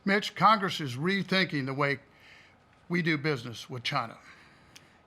Mitch, Congress is rethinking the way we do business with China.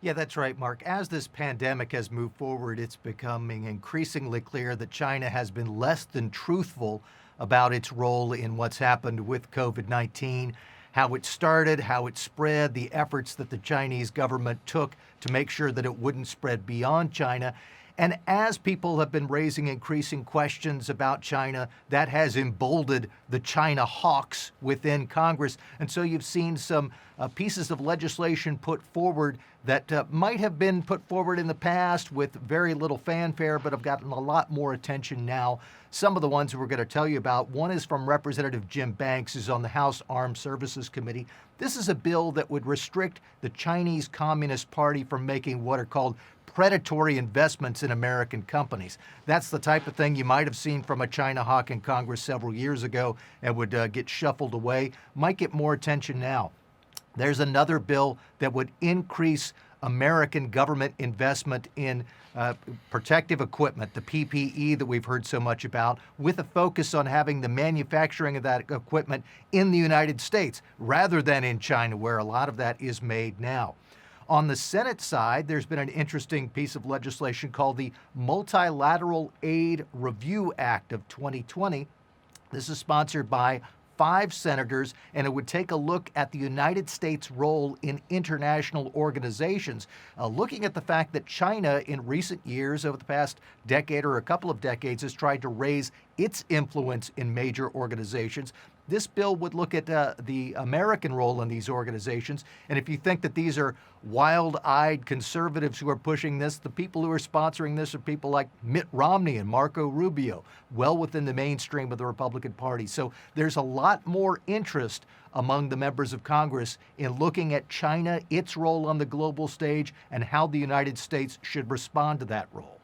Yeah, that's right, Mark. As this pandemic has moved forward, it's becoming increasingly clear that China has been less than truthful about its role in what's happened with COVID-19, how it started, how it spread, the efforts that the Chinese government took to make sure that it wouldn't spread beyond China. And as people have been raising increasing questions about China, that has emboldened the China hawks within Congress. And so you've seen some pieces of legislation put forward that might have been put forward in the past with very little fanfare, but have gotten a lot more attention now. Some of the ones we're going to tell you about, one is from Representative Jim Banks, who's on the House Armed Services Committee. This is a bill that would restrict the Chinese Communist Party from making what are called predatory investments in American companies. That's the type of thing you might have seen from a China hawk in Congress several years ago and would get shuffled away. Might get more attention now. There's another bill that would increase American government investment in protective equipment, the PPE that we've heard so much about, with a focus on having the manufacturing of that equipment in the United States rather than in China, where a lot of that is made now. On the Senate side, there's been an interesting piece of legislation called the Multilateral Aid Review Act of 2020. This is sponsored by 5 senators, and it would take a look at the United States' role in international organizations, looking at the fact that China in recent years, over the past decade or a couple of decades, has tried to raise its influence in major organizations. This bill would look at the American role in these organizations. And if you think that these are wild-eyed conservatives who are pushing this, the people who are sponsoring this are people like Mitt Romney and Marco Rubio, well within the mainstream of the Republican Party. So there's a lot more interest among the members of Congress in looking at China, its role on the global stage, and how the United States should respond to that role.